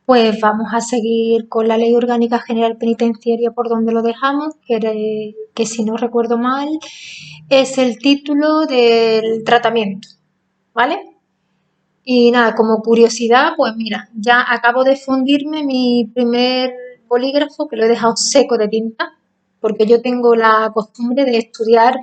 Pues vamos a seguir con la Ley Orgánica General Penitenciaria por donde lo dejamos, que si no recuerdo mal es el título del tratamiento, ¿vale? Y nada, como curiosidad, pues mira, ya acabo de fundirme mi primer bolígrafo, que lo he dejado seco de tinta, porque yo tengo la costumbre de estudiar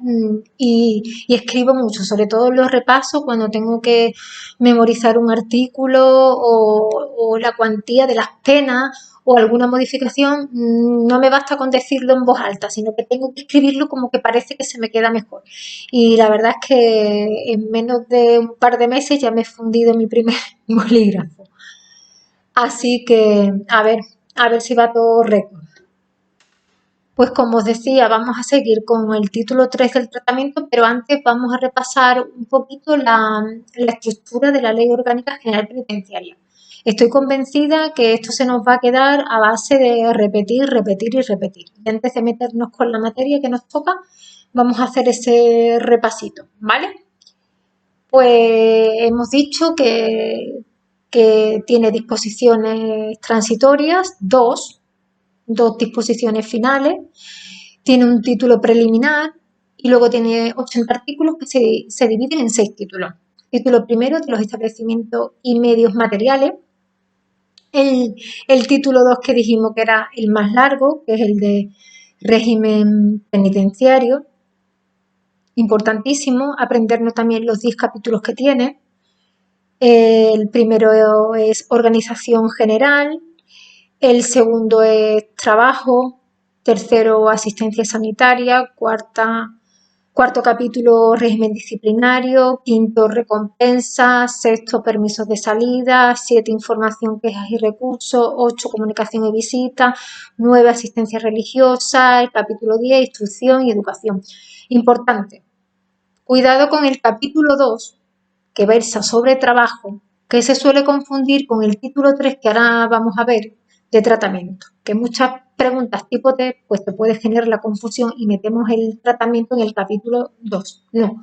y escribo mucho, sobre todo los repasos cuando tengo que memorizar un artículo o la cuantía de las penas o alguna modificación, no me basta con decirlo en voz alta, sino que tengo que escribirlo como que parece que se me queda mejor. Y la verdad es que en menos de un par de meses ya me he fundido mi primer bolígrafo. Así que a ver si va todo récord. Pues como os decía, vamos a seguir con el título 3 del tratamiento, pero antes vamos a repasar un poquito la estructura de la Ley Orgánica General Penitenciaria. Estoy convencida que esto se nos va a quedar a base de repetir, repetir y repetir. Y antes de meternos con la materia que nos toca, vamos a hacer ese repasito, ¿vale? Pues hemos dicho que tiene disposiciones transitorias, dos disposiciones finales, tiene un título preliminar y luego tiene 80 artículos que se dividen en 6 títulos. Título primero de los establecimientos y medios materiales. El título 2 que dijimos que era el más largo, que es el de régimen penitenciario. Importantísimo aprendernos también los 10 capítulos que tiene. El primero es organización general, el segundo es trabajo, tercero asistencia sanitaria, cuarto capítulo régimen disciplinario, quinto recompensa, sexto permisos de salida, 7 información, quejas y recursos, 8 comunicación y visita, 9 asistencia religiosa, el capítulo 10 instrucción y educación. Importante, cuidado con el capítulo 2 que versa sobre trabajo, que se suele confundir con el título 3 que ahora vamos a ver de tratamiento, que muchas preguntas tipo T pues te puede generar la confusión y metemos el tratamiento en el capítulo 2. No,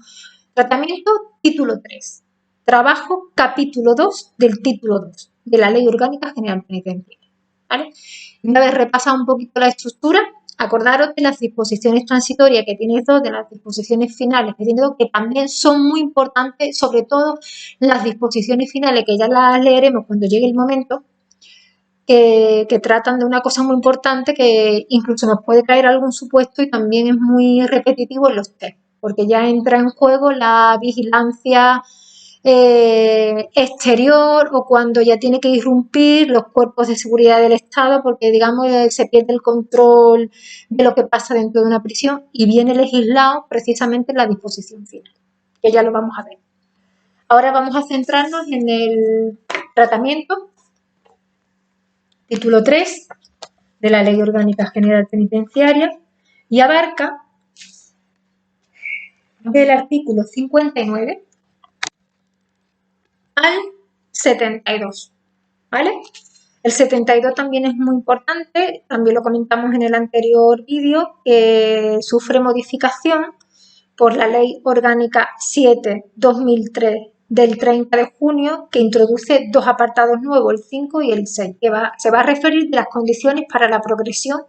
tratamiento título 3, trabajo capítulo 2 del título 2 de la Ley Orgánica General Penitenciaria. ¿Vale? Una vez repasado un poquito la estructura, acordaros de las disposiciones transitorias que tiene 2, de las disposiciones finales que tiene 2, que también son muy importantes, sobre todo las disposiciones finales, que ya las leeremos cuando llegue el momento, que tratan de una cosa muy importante que incluso nos puede caer algún supuesto y también es muy repetitivo en los test, porque ya entra en juego la vigilancia exterior o cuando ya tiene que irrumpir los cuerpos de seguridad del Estado porque, digamos, se pierde el control de lo que pasa dentro de una prisión y viene legislado precisamente en la disposición final, que ya lo vamos a ver. Ahora vamos a centrarnos en el tratamiento, título 3 de la Ley Orgánica General Penitenciaria y abarca del artículo 59 al 72, ¿vale? El 72 también es muy importante, también lo comentamos en el anterior vídeo, que sufre modificación por la Ley Orgánica 7/2003 del 30 de junio, que introduce 2 apartados nuevos, el 5 y el 6, que se va a referir de las condiciones para la progresión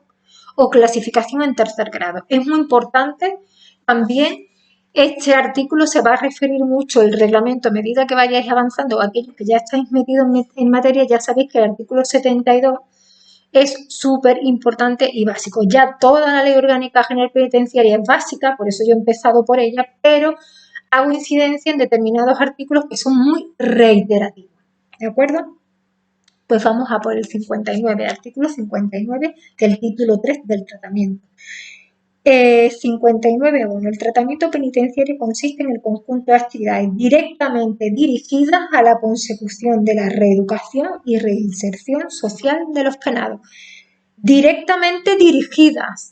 o clasificación en tercer grado. Es muy importante también. Este artículo se va a referir mucho el reglamento a medida que vayáis avanzando, o aquellos que ya estáis metidos en materia, ya sabéis que el artículo 72 es súper importante y básico. Ya toda la Ley Orgánica General Penitenciaria es básica, por eso yo he empezado por ella, pero hago incidencia en determinados artículos que son muy reiterativos. ¿De acuerdo? Pues vamos a por el 59, artículo 59 del título 3 del tratamiento. 59.1. El tratamiento penitenciario consiste en el conjunto de actividades directamente dirigidas a la consecución de la reeducación y reinserción social de los penados. Directamente dirigidas.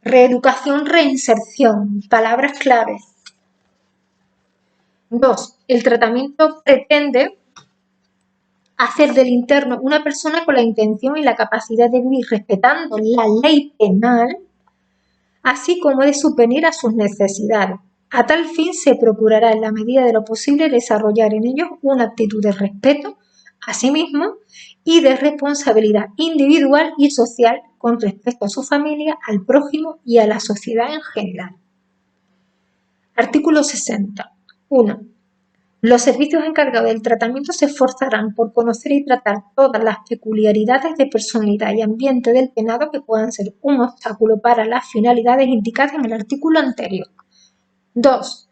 Reeducación, reinserción. Palabras claves. 2. El tratamiento pretende hacer del interno una persona con la intención y la capacidad de vivir respetando la ley penal, así como de subvenir a sus necesidades. A tal fin se procurará en la medida de lo posible desarrollar en ellos una actitud de respeto a sí mismo y de responsabilidad individual y social con respecto a su familia, al prójimo y a la sociedad en general. Artículo 60. 1. Los servicios encargados del tratamiento se esforzarán por conocer y tratar todas las peculiaridades de personalidad y ambiente del penado que puedan ser un obstáculo para las finalidades indicadas en el artículo anterior. 2.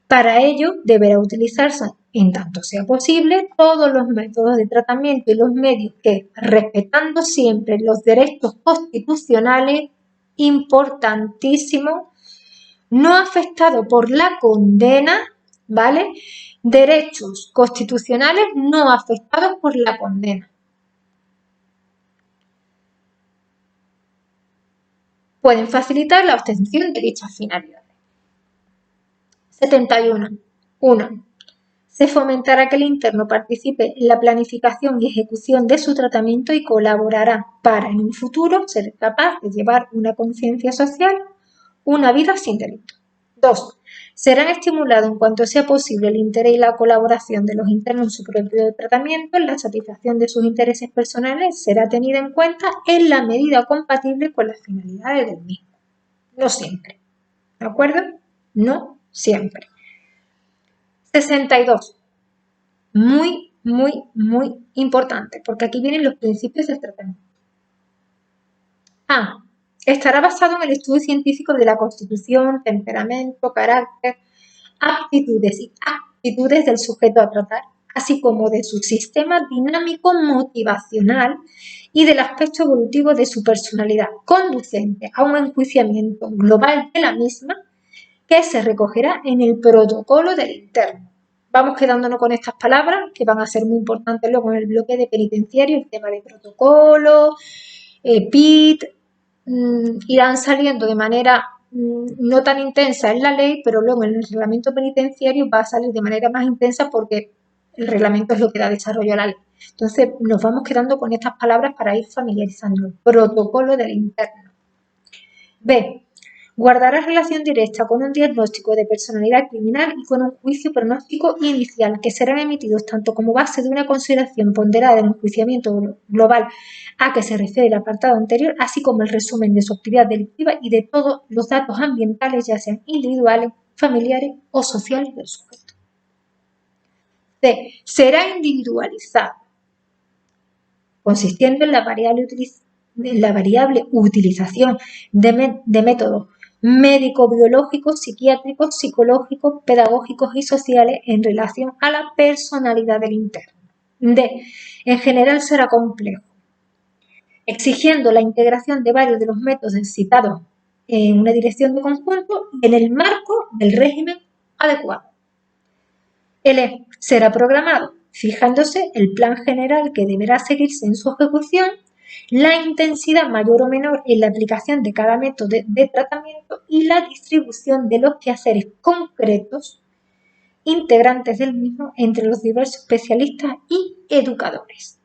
Para ello, deberá utilizarse, en tanto sea posible, todos los métodos de tratamiento y los medios que, respetando siempre los derechos constitucionales, importantísimo, no afectado por la condena, ¿vale? Derechos constitucionales no afectados por la condena. Pueden facilitar la obtención de dichas finalidades. 71. 1. Se fomentará que el interno participe en la planificación y ejecución de su tratamiento y colaborará para, en un futuro, ser capaz de llevar una conciencia social, una vida sin delito. 2. Serán estimulados en cuanto sea posible el interés y la colaboración de los internos en su propio tratamiento. La satisfacción de sus intereses personales será tenida en cuenta en la medida compatible con las finalidades del mismo. No siempre. ¿De acuerdo? No siempre. 62. Muy, muy, muy importante, porque aquí vienen los principios del tratamiento. A. Estará basado en el estudio científico de la constitución, temperamento, carácter, aptitudes y actitudes del sujeto a tratar, así como de su sistema dinámico motivacional y del aspecto evolutivo de su personalidad, conducente a un enjuiciamiento global de la misma que se recogerá en el protocolo del interno. Vamos quedándonos con estas palabras que van a ser muy importantes luego en el bloque de penitenciario, el tema de protocolo, PIT, irán saliendo de manera no tan intensa en la ley, pero luego en el reglamento penitenciario va a salir de manera más intensa porque el reglamento es lo que da desarrollo a la ley. Entonces nos vamos quedando con estas palabras para ir familiarizando. El protocolo del interno. B. Guardará relación directa con un diagnóstico de personalidad criminal y con un juicio pronóstico inicial, que serán emitidos tanto como base de una consideración ponderada del enjuiciamiento global a que se refiere el apartado anterior, así como el resumen de su actividad delictiva y de todos los datos ambientales, ya sean individuales, familiares o sociales del sujeto. C. Será individualizado, consistiendo en la variable utilización de métodos médico-biológicos, psiquiátricos, psicológicos, pedagógicos y sociales en relación a la personalidad del interno. D. En general será complejo, exigiendo la integración de varios de los métodos citados en una dirección de conjunto y en el marco del régimen adecuado. L. Será programado, fijándose el plan general que deberá seguirse en su ejecución, la intensidad mayor o menor en la aplicación de cada método de tratamiento y la distribución de los quehaceres concretos integrantes del mismo entre los diversos especialistas y educadores.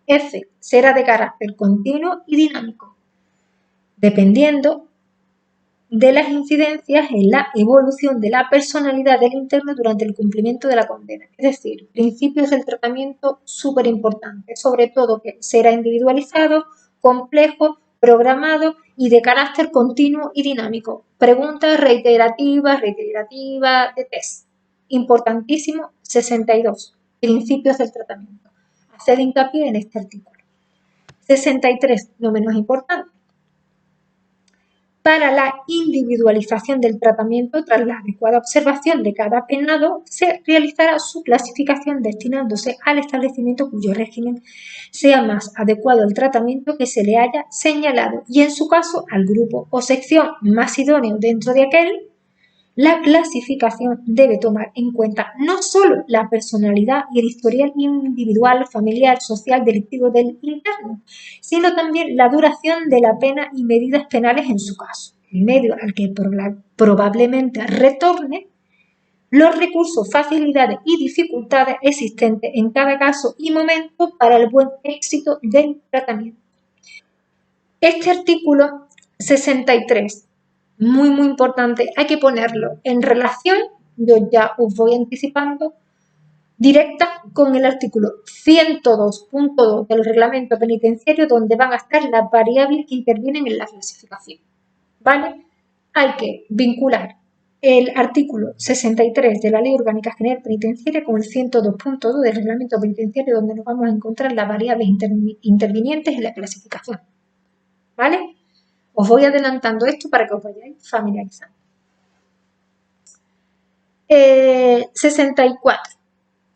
F. Será de carácter continuo y dinámico, dependiendo de las incidencias en la evolución de la personalidad del interno durante el cumplimiento de la condena. Es decir, principios del tratamiento súper importantes, sobre todo que será individualizado, complejo, programado y de carácter continuo y dinámico. Preguntas reiterativas de test. Importantísimo, 62. Principios del tratamiento. Hacer hincapié en este artículo. 63, no menos importante. Para la individualización del tratamiento, tras la adecuada observación de cada penado, se realizará su clasificación destinándose al establecimiento cuyo régimen sea más adecuado al tratamiento que se le haya señalado y, en su caso, al grupo o sección más idóneo dentro de aquel. La clasificación debe tomar en cuenta no solo la personalidad y el historial individual, familiar, social, delictivo del interno, sino también la duración de la pena y medidas penales en su caso, el medio al que probablemente retorne, los recursos, facilidades y dificultades existentes en cada caso y momento para el buen éxito del tratamiento. Este artículo 63, muy, muy importante, hay que ponerlo en relación, yo ya os voy anticipando, directa con el artículo 102.2 del reglamento penitenciario, donde van a estar las variables que intervienen en la clasificación. ¿Vale? Hay que vincular el artículo 63 de la Ley Orgánica General Penitenciaria con el 102.2 del reglamento penitenciario, donde nos vamos a encontrar las variables intervinientes en la clasificación. ¿Vale? Os voy adelantando esto para que os vayáis familiarizando. 64.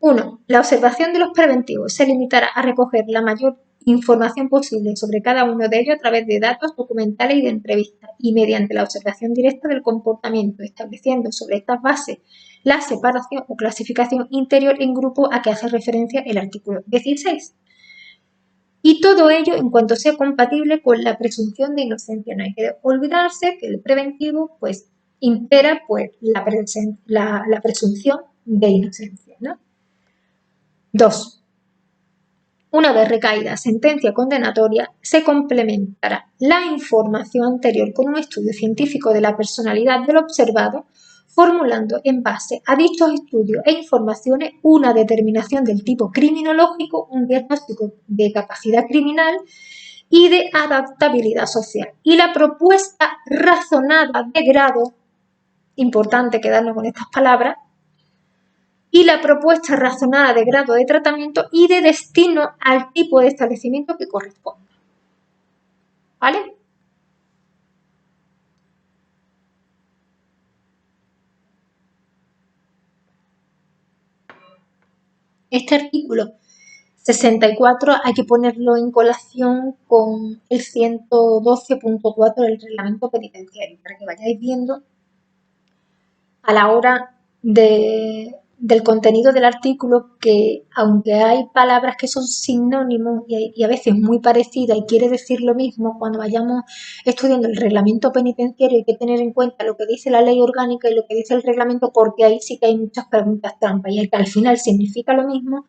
1. La observación de los preventivos se limitará a recoger la mayor información posible sobre cada uno de ellos a través de datos documentales y de entrevistas, y mediante la observación directa del comportamiento, estableciendo sobre estas bases la separación o clasificación interior en grupo a que hace referencia el artículo 16. Y todo ello en cuanto sea compatible con la presunción de inocencia. No hay que olvidarse que el preventivo pues impera pues la presunción de inocencia, ¿no? 2. Una vez recaída sentencia condenatoria, se complementará la información anterior con un estudio científico de la personalidad del observado, formulando en base a dichos estudios e informaciones una determinación del tipo criminológico, un diagnóstico de capacidad criminal y de adaptabilidad social. Y la propuesta razonada de grado, importante quedarnos con estas palabras, y la propuesta razonada de grado de tratamiento y de destino al tipo de establecimiento que corresponda. ¿Vale? Este artículo 64 hay que ponerlo en colación con el 112.4 del reglamento penitenciario, para que vayáis viendo a la hora del contenido del artículo que, aunque hay palabras que son sinónimos y a veces muy parecidas y quiere decir lo mismo, cuando vayamos estudiando el reglamento penitenciario hay que tener en cuenta lo que dice la ley orgánica y lo que dice el reglamento, porque ahí sí que hay muchas preguntas trampas y que al final significa lo mismo,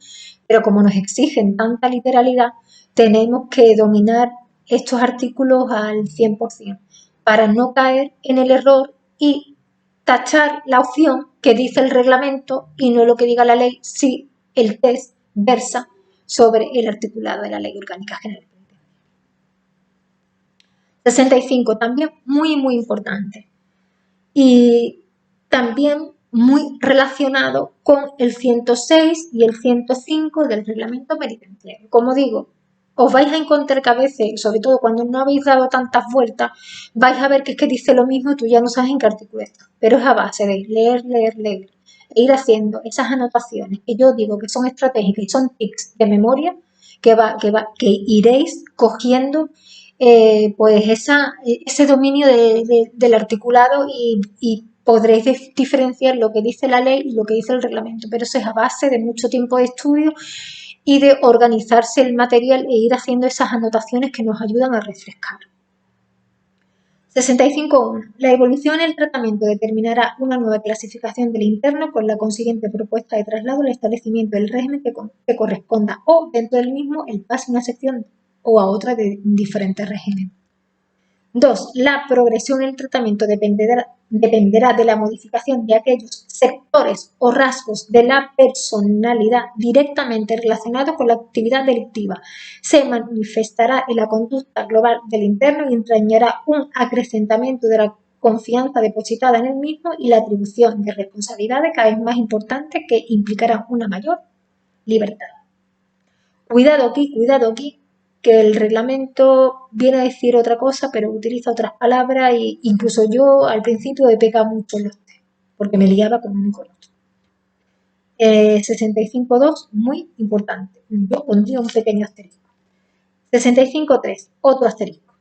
pero como nos exigen tanta literalidad, tenemos que dominar estos artículos al 100% para no caer en el error y tachar la opción que dice el reglamento y no lo que diga la ley si el test versa sobre el articulado de la Ley Orgánica General. 65, también muy importante y también muy relacionado con el 106 y el 105 del reglamento penitenciario. Como digo, os vais a encontrar que a veces, sobre todo cuando no habéis dado tantas vueltas, vais a ver que es que dice lo mismo y tú ya no sabes en qué artículo está. Pero es a base de leer, e ir haciendo esas anotaciones que yo digo que son estratégicas y son tics de memoria que iréis cogiendo pues ese dominio del articulado y podréis diferenciar lo que dice la ley y lo que dice el reglamento, pero eso es a base de mucho tiempo de estudio y de organizarse el material e ir haciendo esas anotaciones que nos ayudan a refrescar. 65.1. La evolución en el tratamiento determinará una nueva clasificación del interno con la consiguiente propuesta de traslado al establecimiento del régimen que corresponda o dentro del mismo el pase a una sección o a otra de diferentes regímenes. 2. La progresión en el tratamiento dependerá de la modificación de aquellos sectores o rasgos de la personalidad directamente relacionados con la actividad delictiva. Se manifestará en la conducta global del interno y entrañará un acrecentamiento de la confianza depositada en el mismo y la atribución de responsabilidades cada vez más importantes que implicarán una mayor libertad. Cuidado aquí, que el reglamento viene a decir otra cosa, pero utiliza otras palabras e incluso yo al principio he pecado mucho en los test, porque me liaba con uno y con otro. 65.2, muy importante. Yo pondría un pequeño asterisco. 65.3, otro asterisco.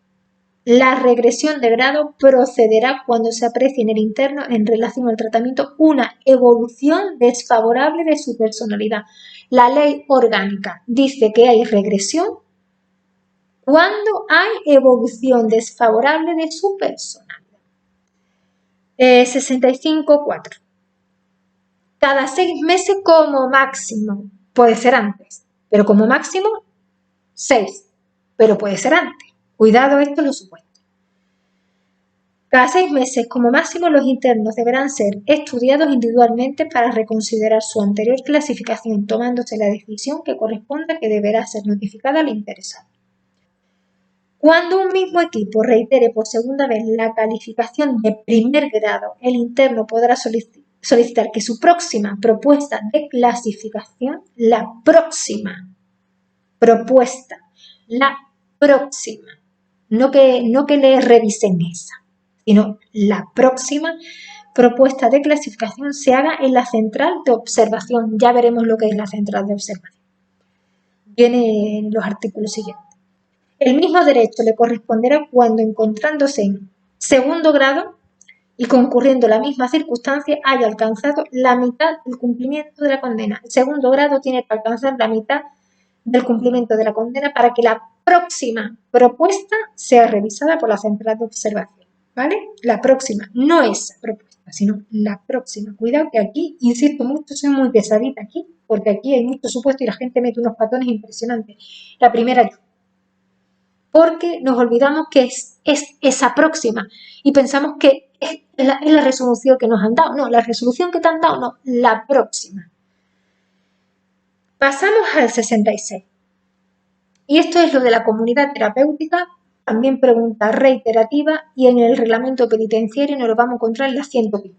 La regresión de grado procederá cuando se aprecie en el interno en relación al tratamiento una evolución desfavorable de su personalidad. La ley orgánica dice que hay regresión cuando hay evolución desfavorable de su personalidad. 65.4. Cada 6 meses como máximo, puede ser antes, pero como máximo 6, pero puede ser antes. Cuidado, esto es lo supuesto. Cada 6 meses, como máximo, los internos deberán ser estudiados individualmente para reconsiderar su anterior clasificación, tomándose la decisión que corresponda que deberá ser notificada al interesado. Cuando un mismo equipo reitere por segunda vez la calificación de primer grado, el interno podrá solicitar que su próxima propuesta de clasificación, la próxima propuesta, la próxima, no que le revisen esa, sino la próxima propuesta de clasificación se haga en la central de observación. Ya veremos lo que es la central de observación. Viene en los artículos siguientes. El mismo derecho le corresponderá cuando, encontrándose en segundo grado y concurriendo la misma circunstancia, haya alcanzado la mitad del cumplimiento de la condena. El segundo grado tiene que alcanzar la mitad del cumplimiento de la condena para que la próxima propuesta sea revisada por la central de observación, ¿vale? La próxima, no esa propuesta, sino la próxima. Cuidado que aquí, insisto mucho, soy muy pesadita aquí, porque aquí hay mucho supuesto y la gente mete unos patones impresionantes. La primera yo. Porque nos olvidamos que es esa próxima y pensamos que es la resolución que nos han dado. No, la resolución que te han dado, no, la próxima. Pasamos al 66. Y esto es lo de la comunidad terapéutica, también pregunta reiterativa, y en el reglamento penitenciario nos lo vamos a encontrar en la 115.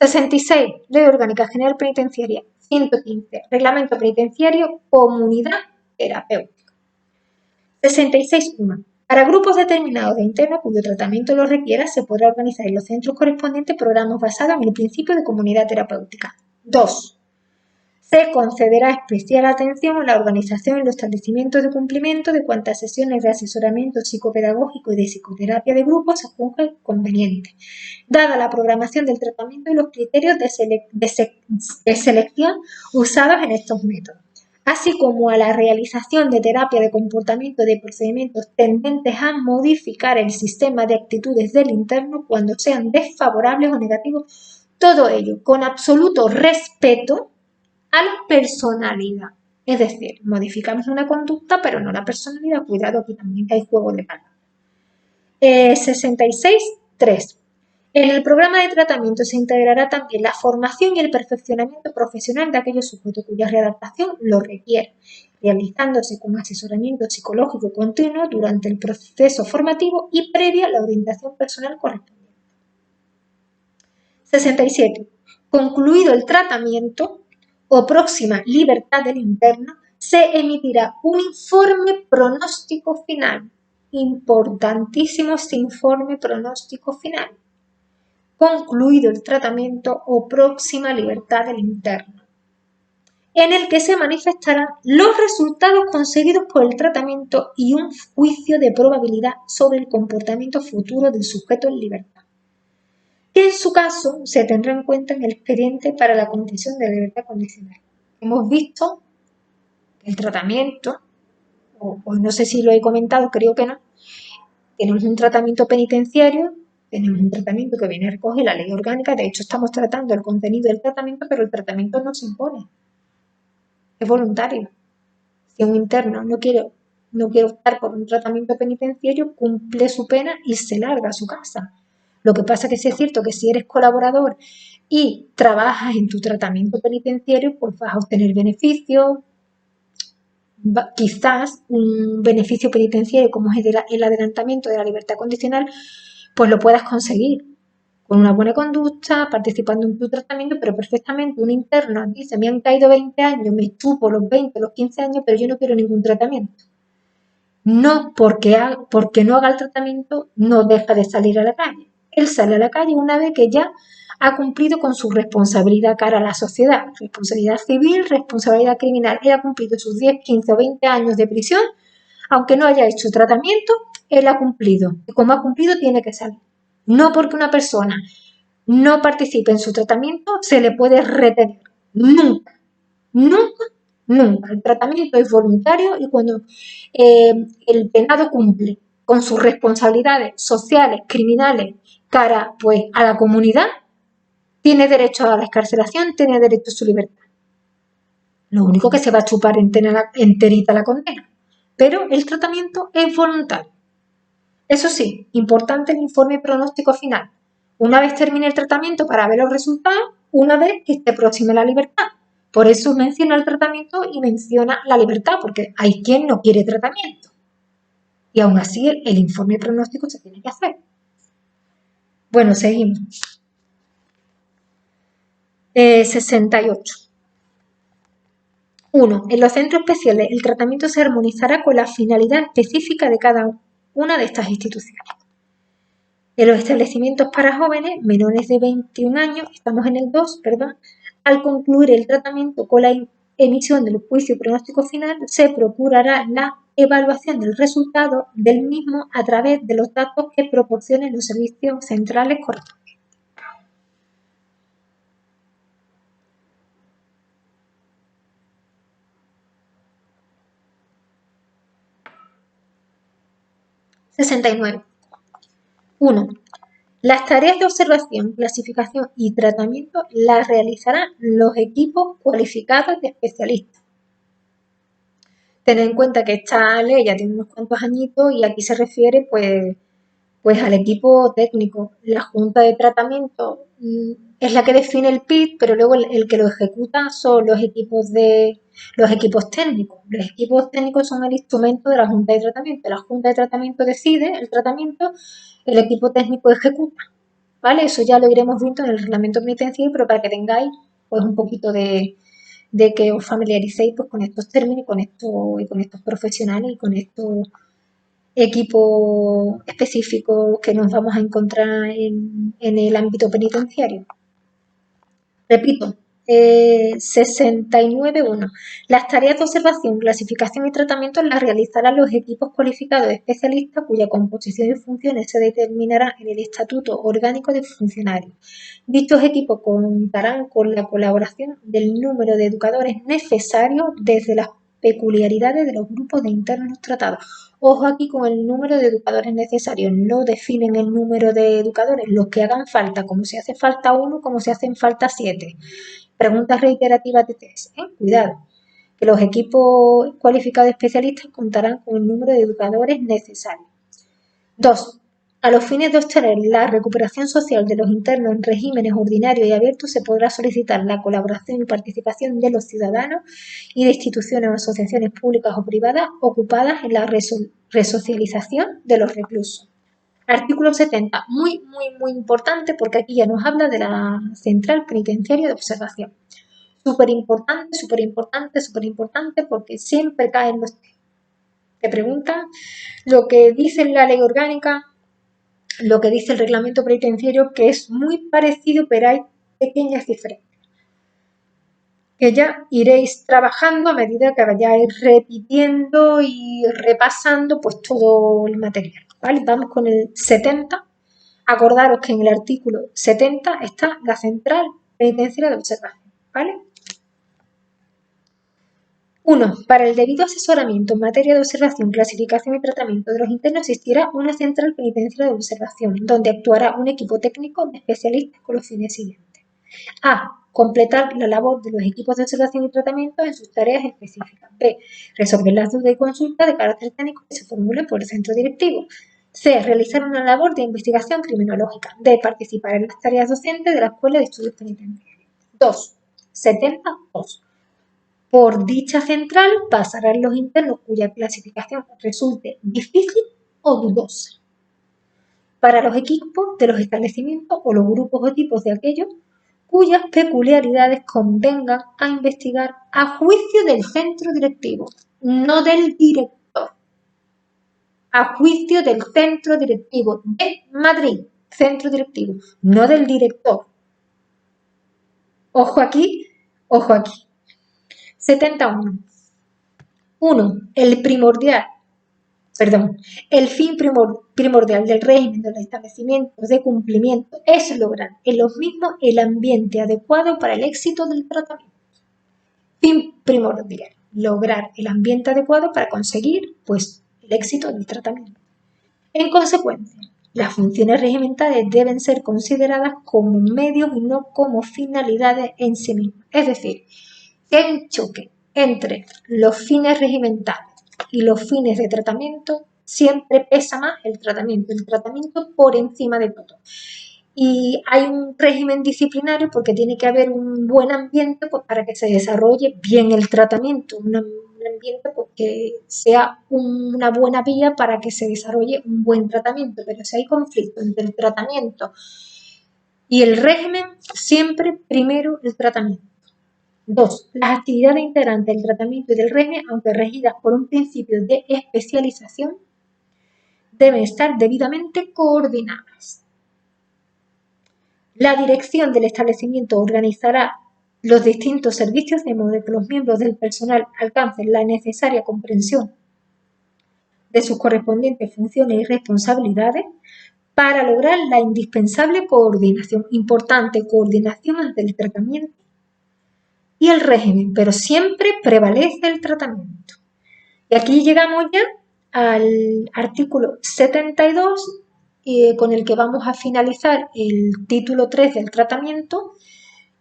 66. Ley Orgánica General Penitenciaria. 115. Reglamento penitenciario, comunidad terapéutica. 66.1. Para grupos determinados de internos cuyo tratamiento lo requiera, se podrá organizar en los centros correspondientes programas basados en el principio de comunidad terapéutica. 2. Se concederá especial atención a la organización y los establecimientos de cumplimiento de cuantas sesiones de asesoramiento psicopedagógico y de psicoterapia de grupo se juzgue conveniente, dada la programación del tratamiento y los criterios de selección usados en estos métodos, así como a la realización de terapia de comportamiento de procedimientos tendentes a modificar el sistema de actitudes del interno cuando sean desfavorables o negativos, todo ello con absoluto respeto a la personalidad. Es decir, modificamos una conducta, pero no la personalidad. Cuidado, aquí también que hay juego de palabras. 66.3. En el programa de tratamiento se integrará también la formación y el perfeccionamiento profesional de aquellos sujetos cuya readaptación lo requiere, realizándose con asesoramiento psicológico continuo durante el proceso formativo y previa la orientación personal correspondiente. 67. Concluido el tratamiento o próxima libertad del interno, se emitirá un informe pronóstico final. Importantísimo este informe pronóstico final. Concluido el tratamiento o próxima libertad del interno, en el que se manifestarán los resultados conseguidos por el tratamiento y un juicio de probabilidad sobre el comportamiento futuro del sujeto en libertad, que en su caso se tendrá en cuenta en el expediente para la concesión de la libertad condicional. Hemos visto que el tratamiento, o no sé si lo he comentado, creo que no, tenemos un tratamiento penitenciario, tenemos un tratamiento que viene a recoger la ley orgánica, de hecho estamos tratando el contenido del tratamiento, pero el tratamiento no se impone, es voluntario. Si un interno no quiere optar por un tratamiento penitenciario, cumple su pena y se larga a su casa. Lo que pasa que sí es cierto que si eres colaborador y trabajas en tu tratamiento penitenciario, pues vas a obtener beneficios, quizás un beneficio penitenciario como es el adelantamiento de la libertad condicional, pues lo puedas conseguir con una buena conducta, participando en tu tratamiento, pero perfectamente un interno dice, me han caído 20 años, me chupo los 20, los 15 años, pero yo no quiero ningún tratamiento. No porque no haga el tratamiento, no deja de salir a la calle. Él sale a la calle una vez que ya ha cumplido con su responsabilidad cara a la sociedad, responsabilidad civil, responsabilidad criminal. Él ha cumplido sus 10, 15 o 20 años de prisión, aunque no haya hecho tratamiento, él ha cumplido. Y como ha cumplido, tiene que salir. No porque una persona no participe en su tratamiento, se le puede retener. Nunca, nunca, nunca. El tratamiento es voluntario y cuando el penado cumple con sus responsabilidades sociales, criminales, cara pues a la comunidad, tiene derecho a la excarcelación, tiene derecho a su libertad. Lo único que se va a chupar enterita la condena, pero el tratamiento es voluntario. Eso sí, importante el informe pronóstico final. Una vez termine el tratamiento para ver los resultados, una vez que esté próxima a la libertad. Por eso menciona el tratamiento y menciona la libertad, porque hay quien no quiere tratamiento. Y aún así el informe pronóstico se tiene que hacer. Bueno, seguimos. 68. 1. En los centros especiales el tratamiento se armonizará con la finalidad específica de cada una de estas instituciones. En los establecimientos para jóvenes menores de 21 años, estamos en el 2, perdón, al concluir el tratamiento con la emisión del juicio pronóstico final, se procurará la evaluación del resultado del mismo a través de los datos que proporcionen los servicios centrales correspondientes. (69) 1. Las tareas de observación, clasificación y tratamiento las realizarán los equipos cualificados de especialistas. Tened en cuenta que esta ley ya tiene unos cuantos añitos y aquí se refiere pues al equipo técnico. La junta de tratamiento es la que define el PIT, pero luego el que lo ejecuta son los equipos técnicos. Los equipos técnicos son el instrumento de la junta de tratamiento. La junta de tratamiento decide el tratamiento, el equipo técnico ejecuta. ¿Vale? Eso ya lo iremos viendo en el reglamento penitenciario, pero para que tengáis pues un poquito de que os familiaricéis pues, con estos términos y con estos profesionales y con estos equipos específicos que nos vamos a encontrar en el ámbito penitenciario. Repito, 69.1. Las tareas de observación, clasificación y tratamiento las realizarán los equipos cualificados de especialistas cuya composición y funciones se determinarán en el Estatuto Orgánico de Funcionarios. Dichos equipos contarán con la colaboración del número de educadores necesarios desde las peculiaridades de los grupos de internos tratados. Ojo aquí con el número de educadores necesarios, no definen el número de educadores, los que hagan falta, como si hace falta uno, como si hacen falta 7. Preguntas reiterativas de test, cuidado, que los equipos cualificados especialistas contarán con el número de educadores necesarios. 2. A los fines de obtener la recuperación social de los internos en regímenes ordinarios y abiertos, se podrá solicitar la colaboración y participación de los ciudadanos y de instituciones o asociaciones públicas o privadas ocupadas en la resocialización de los reclusos. Artículo 70, muy importante porque aquí ya nos habla de la Central Penitenciaria de Observación. Súper importante porque siempre caen los... Te preguntan lo que dice la ley orgánica, lo que dice el reglamento penitenciario, que es muy parecido, pero hay pequeñas diferencias que ya iréis trabajando a medida que vayáis repitiendo y repasando pues todo el material. ¿Vale? Vamos con el 70. Acordaros que en el artículo 70 está la Central Penitenciaria de Observación. ¿Vale? 1. Para el debido asesoramiento en materia de observación, clasificación y tratamiento de los internos existirá una central penitenciaria de observación, donde actuará un equipo técnico de especialistas con los fines siguientes. A. Completar la labor de los equipos de observación y tratamiento en sus tareas específicas. B. Resolver las dudas y consultas de carácter técnico que se formulen por el centro directivo. C. Realizar una labor de investigación criminológica. D. Participar en las tareas docentes de la Escuela de Estudios Penitenciarios. 2. 72. Por dicha central pasarán los internos cuya clasificación resulte difícil o dudosa. Para los equipos de los establecimientos o los grupos o tipos de aquellos cuyas peculiaridades convengan a investigar a juicio del centro directivo, no del director. A juicio del centro directivo de Madrid, centro directivo, no del director. Ojo aquí, ojo aquí. 71. 1. El fin primordial del régimen de los establecimientos de cumplimiento es lograr en los mismos el ambiente adecuado para el éxito del tratamiento. Fin primordial, lograr el ambiente adecuado para conseguir pues, el éxito del tratamiento. En consecuencia, las funciones regimentales deben ser consideradas como medios y no como finalidades en sí mismas. Es decir, si hay un choque entre los fines regimentales y los fines de tratamiento, siempre pesa más el tratamiento por encima de todo. Y hay un régimen disciplinario porque tiene que haber un buen ambiente pues, para que se desarrolle bien el tratamiento, un ambiente pues, que sea una buena vía para que se desarrolle un buen tratamiento. Pero si hay conflicto entre el tratamiento y el régimen, siempre primero el tratamiento. 2. Las actividades integrantes del tratamiento y del régimen, aunque regidas por un principio de especialización, deben estar debidamente coordinadas. La dirección del establecimiento organizará los distintos servicios de modo que los miembros del personal alcancen la necesaria comprensión de sus correspondientes funciones y responsabilidades para lograr la indispensable coordinación. Importante coordinación entre el tratamiento y el régimen, pero siempre prevalece el tratamiento. Y aquí llegamos ya al artículo 72, con el que vamos a finalizar el título 3 del tratamiento.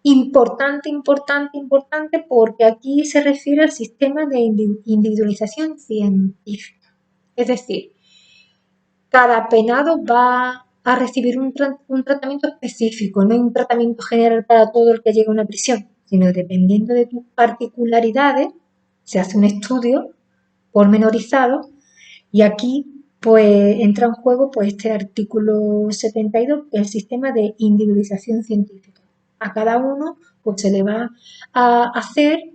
Importante, porque aquí se refiere al sistema de individualización científica. Es decir, cada penado va a recibir un tratamiento específico, no un tratamiento general para todo el que llega a una prisión, sino dependiendo de tus particularidades, se hace un estudio pormenorizado y aquí pues entra en juego pues este artículo 72, que es el sistema de individualización científica. A cada uno pues se le va a hacer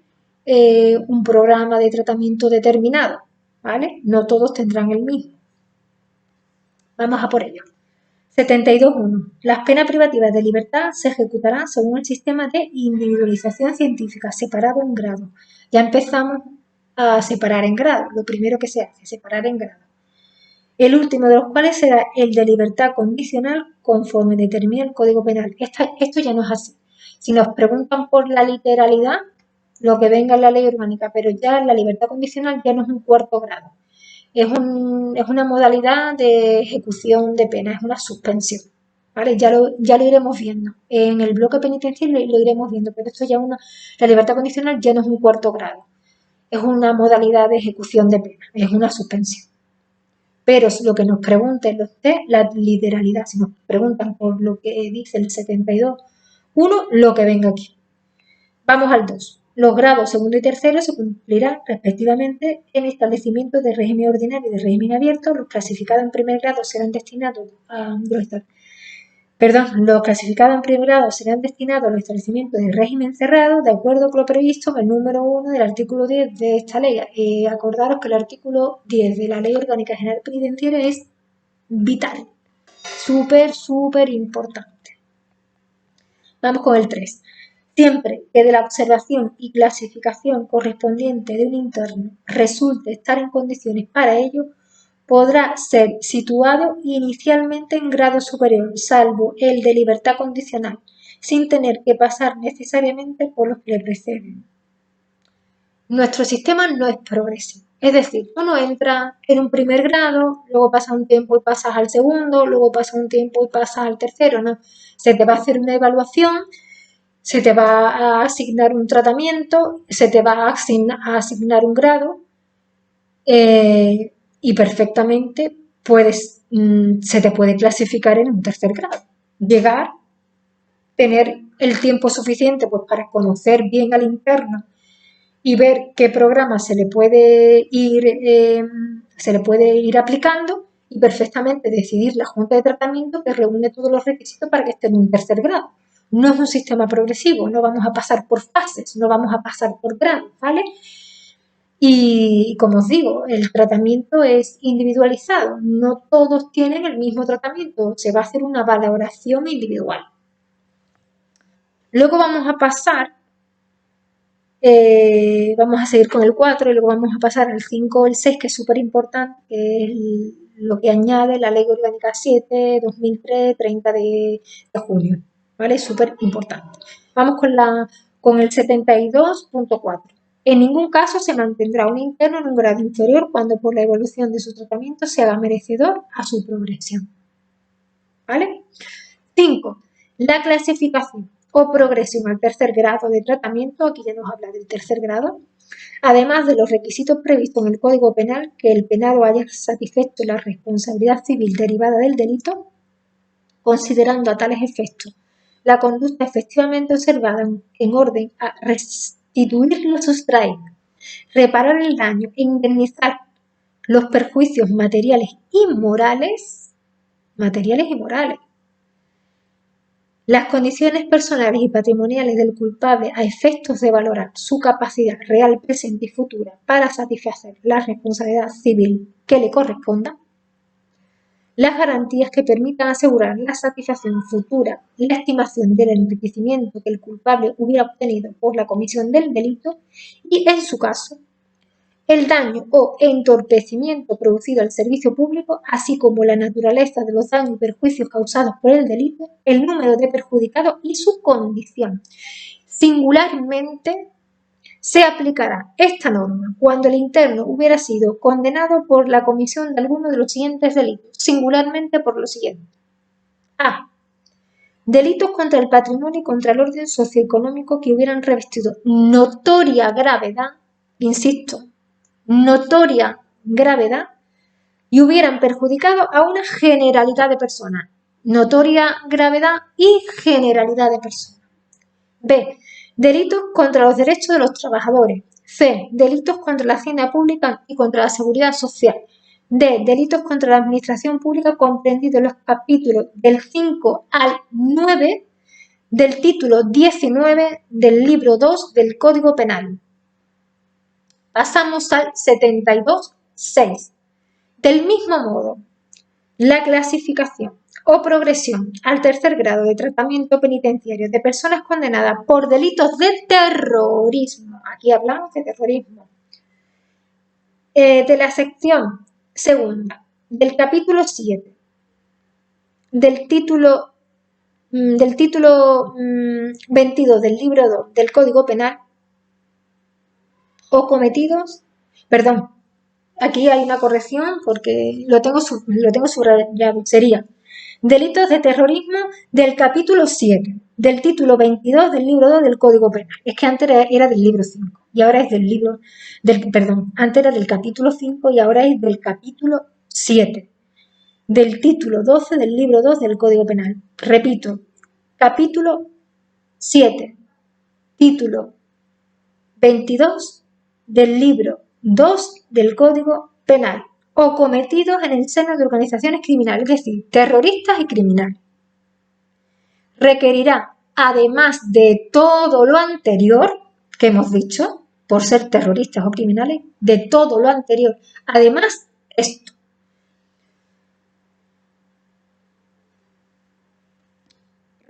un programa de tratamiento determinado, ¿vale? No todos tendrán el mismo. Vamos a por ello. 72.1. Las penas privativas de libertad se ejecutarán según el sistema de individualización científica, separado en grado. Ya empezamos a separar en grado, lo primero que se hace, separar en grado. El último de los cuales será el de libertad condicional conforme determina el Código Penal. Esto ya no es así. Si nos preguntan por la literalidad, lo que venga en la ley orgánica, pero ya la libertad condicional ya no es un cuarto grado. Es una modalidad de ejecución de pena, es una suspensión. ¿Vale? Ya lo iremos viendo. En el bloque penitenciario lo iremos viendo, pero esto ya la libertad condicional ya no es un cuarto grado. Es una modalidad de ejecución de pena, es una suspensión. Pero lo que nos pregunten los test, la literalidad, si nos preguntan por lo que dice el 72, lo que venga aquí. Vamos al 2. Los grados segundo y tercero se cumplirán respectivamente en establecimientos de régimen ordinario y de régimen abierto. Los clasificados en primer grado serán destinados los clasificados en primer grado serán destinados a los establecimientos de régimen cerrado, de acuerdo con lo previsto en el número 1 del artículo 10 de esta ley. Acordaros que el artículo 10 de la Ley Orgánica General Penitenciaria es vital, súper importante. Vamos con el 3. Siempre que de la observación y clasificación correspondiente de un interno resulte estar en condiciones para ello, podrá ser situado inicialmente en grado superior, salvo el de libertad condicional, sin tener que pasar necesariamente por los que le preceden. Nuestro sistema no es progresivo. Es decir, tú no entras en un primer grado, luego pasa un tiempo y pasas al segundo, luego pasa un tiempo y pasas al tercero, no. Se te va a hacer una evaluación, se te va a asignar un tratamiento, se te va a asignar un grado y perfectamente se te puede clasificar en un tercer grado. Llegar, tener el tiempo suficiente pues, para conocer bien al interno y ver qué programa se le puede ir aplicando y perfectamente decidir la junta de tratamiento que reúne todos los requisitos para que esté en un tercer grado. No es un sistema progresivo, no vamos a pasar por fases, no vamos a pasar por grados, ¿vale? Y como os digo, el tratamiento es individualizado, no todos tienen el mismo tratamiento, se va a hacer una valoración individual. Luego vamos a pasar, vamos a seguir con el 4 y luego vamos a pasar al 5 o el 6, que es súper importante, que es lo que añade la Ley Orgánica 7/2003, 30 de junio, ¿vale? Súper importante. Vamos con el 72.4. En ningún caso se mantendrá un interno en un grado inferior cuando por la evolución de su tratamiento se haga merecedor a su progresión. ¿Vale? 5. La clasificación o progresión al tercer grado de tratamiento, aquí ya nos habla del tercer grado, además de los requisitos previstos en el Código Penal, que el penado haya satisfecho la responsabilidad civil derivada del delito, considerando a tales efectos la conducta efectivamente observada en orden a restituir lo sustraído, reparar el daño e indemnizar los perjuicios materiales y morales, las condiciones personales y patrimoniales del culpable a efectos de valorar su capacidad real, presente y futura para satisfacer la responsabilidad civil que le corresponda, las garantías que permitan asegurar la satisfacción futura y la estimación del enriquecimiento que el culpable hubiera obtenido por la comisión del delito y, en su caso, el daño o entorpecimiento producido al servicio público, así como la naturaleza de los daños y perjuicios causados por el delito, el número de perjudicados y su condición. Singularmente, se aplicará esta norma cuando el interno hubiera sido condenado por la comisión de alguno de los siguientes delitos, singularmente por lo siguiente. A. Delitos contra el patrimonio y contra el orden socioeconómico que hubieran revestido notoria gravedad, insisto, notoria gravedad, y hubieran perjudicado a una generalidad de personas. Notoria gravedad y generalidad de personas. B. Delitos contra los derechos de los trabajadores. C. Delitos contra la hacienda pública y contra la seguridad social. D. Delitos contra la administración pública comprendidos en los capítulos del 5 al 9 del título 19 del libro 2 del Código Penal. Pasamos al 72.6. Del mismo modo, la clasificación o progresión al tercer grado de tratamiento penitenciario de personas condenadas por delitos de terrorismo, aquí hablamos de terrorismo, de la sección segunda del capítulo 7 del título 22 del libro 2 del Código Penal o cometidos, perdón, aquí hay una corrección porque lo tengo subrayado, sería delitos de terrorismo del capítulo 7, del título 22 del libro 2 del Código Penal. Es que antes era del libro 5 y ahora es antes era del capítulo 5 y ahora es del capítulo 7, del título 12 del libro 2 del Código Penal. Repito, capítulo 7, título 22 del libro 2 del Código Penal, o cometidos en el seno de organizaciones criminales, es decir, terroristas y criminales. Requerirá, además de todo lo anterior que hemos dicho, por ser terroristas o criminales, de todo lo anterior, además esto.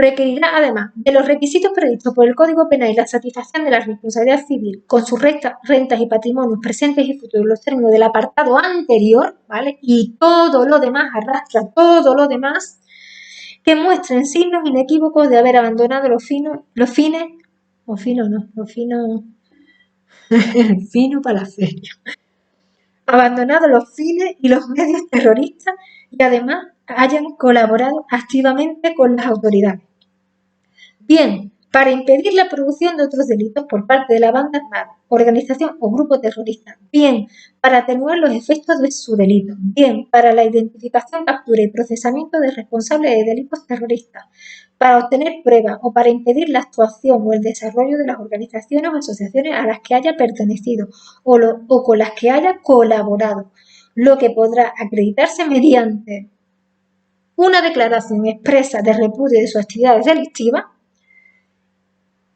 Requerirá, además de los requisitos previstos por el Código Penal y la satisfacción de la responsabilidad civil con sus rentas y patrimonios presentes y futuros en los términos del apartado anterior, ¿vale? Y todo lo demás, arrastra todo lo demás, que muestren signos inequívocos de haber abandonado fino para la feria. Abandonado los fines y los medios terroristas y además hayan colaborado activamente con las autoridades. Bien, para impedir la producción de otros delitos por parte de la banda armada, organización o grupo terrorista. Bien, para atenuar los efectos de su delito. Bien, para la identificación, captura y procesamiento de responsables de delitos terroristas. Para obtener pruebas o para impedir la actuación o el desarrollo de las organizaciones o asociaciones a las que haya pertenecido o con las que haya colaborado, lo que podrá acreditarse mediante una declaración expresa de repudio de sus actividades delictivas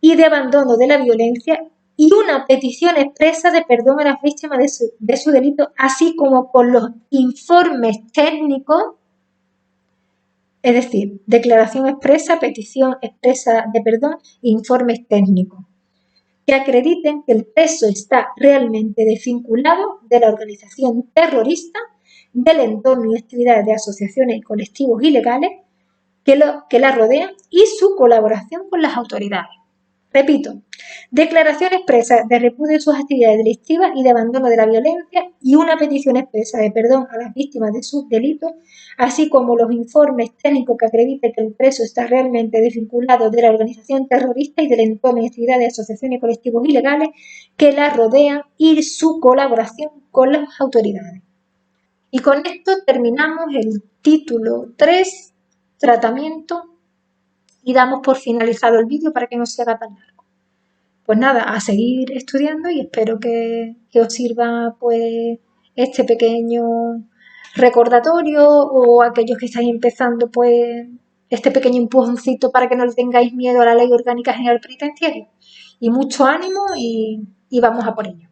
y de abandono de la violencia y una petición expresa de perdón a las víctimas de su delito, así como por los informes técnicos, es decir, declaración expresa, petición expresa de perdón e informes técnicos, que acrediten que el preso está realmente desvinculado de la organización terrorista, del entorno y actividades de asociaciones y colectivos ilegales que la rodean y su colaboración con las autoridades. Repito, declaración expresa de repudio de sus actividades delictivas y de abandono de la violencia y una petición expresa de perdón a las víctimas de sus delitos, así como los informes técnicos que acrediten que el preso está realmente desvinculado de la organización terrorista y del entorno y actividades de asociaciones y colectivos ilegales que la rodean y su colaboración con las autoridades. Y con esto terminamos el título 3, tratamiento, y damos por finalizado el vídeo para que no se haga tan largo. Pues nada, a seguir estudiando y espero que os sirva pues este pequeño recordatorio o aquellos que estáis empezando pues este pequeño empujoncito para que no le tengáis miedo a la Ley Orgánica General Penitenciaria. Y mucho ánimo y vamos a por ello.